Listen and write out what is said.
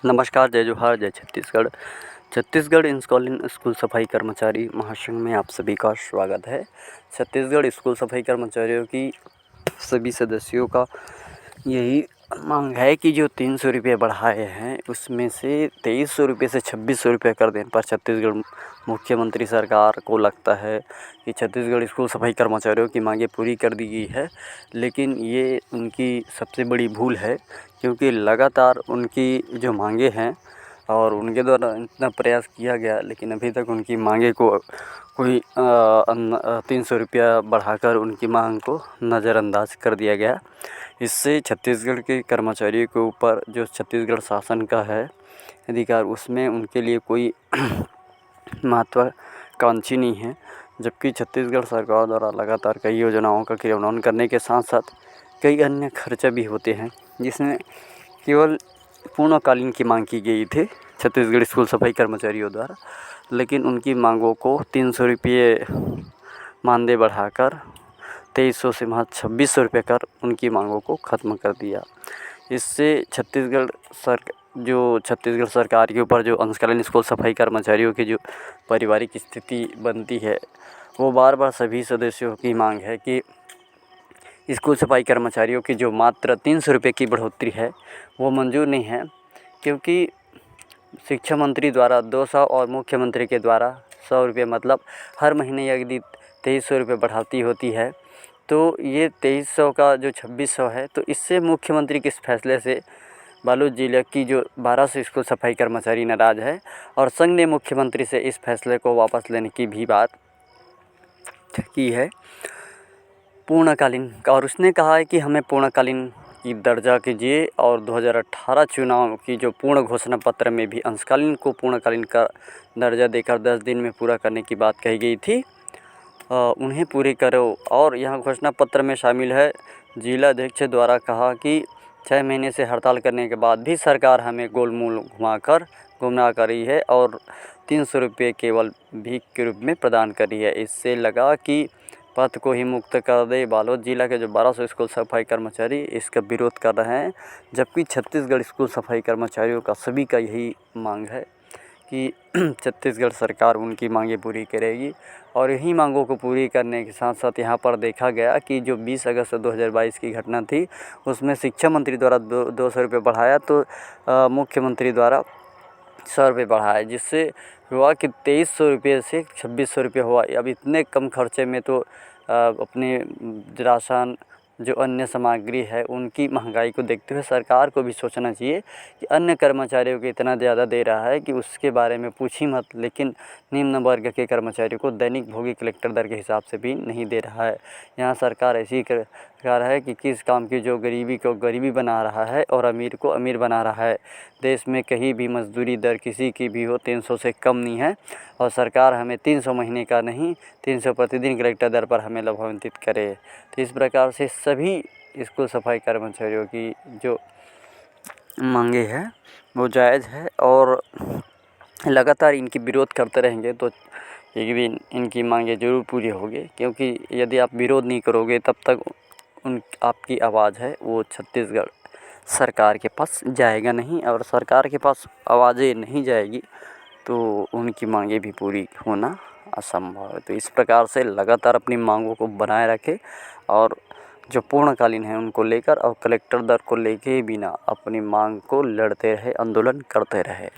नमस्कार, जय जोहार, जय छत्तीसगढ़। छत्तीसगढ़ स्कूल सफाई कर्मचारी महासंघ में आप सभी का स्वागत है। छत्तीसगढ़ स्कूल सफाई कर्मचारियों की सभी सदस्यों का यही मांग है कि जो 300 रुपये बढ़ाए हैं उसमें से 2300 रुपये से 2600 रुपये कर देने पर छत्तीसगढ़ मुख्यमंत्री सरकार को लगता है कि छत्तीसगढ़ स्कूल सफाई कर्मचारियों की मांगें पूरी कर दी गई है। लेकिन ये उनकी सबसे बड़ी भूल है, क्योंकि लगातार उनकी जो मांगें हैं और उनके द्वारा इतना प्रयास किया गया, लेकिन अभी तक उनकी मांगें को कोई 300 रुपया बढ़ाकर उनकी मांग को नज़रअंदाज कर दिया गया। इससे छत्तीसगढ़ के कर्मचारियों के ऊपर जो छत्तीसगढ़ शासन का है अधिकार, उसमें उनके लिए कोई महत्वाकांक्षी नहीं है। जबकि छत्तीसगढ़ सरकार द्वारा लगातार कई योजनाओं का क्रियान्वयन करने के साथ साथ कई अन्य खर्चे भी होते हैं, जिसमें केवल पूर्णकालीन की मांग की गई थी छत्तीसगढ़ स्कूल सफाई कर्मचारियों द्वारा, लेकिन उनकी मांगों को 300 रुपये मानदेय बढ़ाकर 2300 से महज 2600 रुपये कर उनकी मांगों को ख़त्म कर दिया। इससे छत्तीसगढ़ सरकार के ऊपर जो अंशकालीन स्कूल सफाई कर्मचारियों की जो पारिवारिक स्थिति बनती है, वो बार बार सभी सदस्यों की मांग है कि स्कूल सफाई कर्मचारियों की जो मात्र 300 रुपये की बढ़ोतरी है वो मंजूर नहीं है, क्योंकि शिक्षा मंत्री द्वारा 200 और मुख्यमंत्री के द्वारा 100 रुपये, मतलब हर महीने यदि 2300 रुपये बढ़ाती होती है तो ये 2300 का जो 2600 है, तो इससे मुख्यमंत्री के इस फैसले से बालोद जिले की जो 1200 स्कूल सफाई कर्मचारी नाराज़ है और संघ ने मुख्यमंत्री से इस फैसले को वापस लेने की भी बात की है पूर्णकालीन, और उसने कहा है कि हमें पूर्णकालीन की दर्जा कीजिए। और 2018 चुनाव की जो पूर्ण घोषणा पत्र में भी अंशकालीन को पूर्णकालीन का दर्जा देकर 10 दिन में पूरा करने की बात कही गई थी, उन्हें पूरी करो। और यहाँ घोषणा पत्र में शामिल है, जिला अध्यक्ष द्वारा कहा कि 6 महीने से हड़ताल करने के बाद भी सरकार हमें गोलमोल गुमराह कर रही है और 300 रुपये केवल भीख के रूप में प्रदान कर रही है। इससे लगा कि पद को ही मुक्त कर दे। बालोद जिला के जो 1200 स्कूल सफाई कर्मचारी इसका विरोध कर रहे हैं, जबकि छत्तीसगढ़ स्कूल सफाई कर्मचारियों का सभी का यही मांग है कि छत्तीसगढ़ सरकार उनकी मांगें पूरी करेगी। और यही मांगों को पूरी करने के साथ साथ यहाँ पर देखा गया कि जो 20 अगस्त 2022 की घटना थी, उसमें शिक्षा मंत्री द्वारा 200 रुपये बढ़ाया तो मुख्यमंत्री द्वारा 100 रुपये बढ़ाया, जिससे हुआ कि 2300 रुपये से 2600 रुपये हुआ। अब इतने कम खर्चे में तो अपने राशन जो अन्य सामग्री है उनकी महंगाई को देखते हुए सरकार को भी सोचना चाहिए कि अन्य कर्मचारियों को इतना ज़्यादा दे रहा है कि उसके बारे में पूछ ही मत, लेकिन निम्न वर्ग के कर्मचारियों को दैनिक भोगी कलेक्टर दर के हिसाब से भी नहीं दे रहा है। यहाँ सरकार ऐसी सरकार है कि किस काम की जो गरीबी को गरीबी बना रहा है और अमीर को अमीर बना रहा है। देश में कहीं भी मजदूरी दर किसी की भी हो 300 से कम नहीं है, और सरकार हमें 300 महीने का नहीं 300 प्रतिदिन कलेक्टर दर पर हमें लाभान्वित करे। तो इस प्रकार से सभी स्कूल सफाई कर्मचारियों की जो मांगे हैं वो जायज़ है, और लगातार इनकी विरोध करते रहेंगे तो एक दिन इनकी मांगें ज़रूर पूरी होगी, क्योंकि यदि आप विरोध नहीं करोगे तब तक आपकी आवाज़ है वो छत्तीसगढ़ सरकार के पास जाएगा नहीं, और सरकार के पास आवाज़ें नहीं जाएगी तो उनकी मांगें भी पूरी होना असंभव है। तो इस प्रकार से लगातार अपनी मांगों को बनाए रखें और जो पूर्णकालीन है उनको लेकर और कलेक्टर दर को लेके बिना अपनी मांग को लड़ते रहे, आंदोलन करते रहे।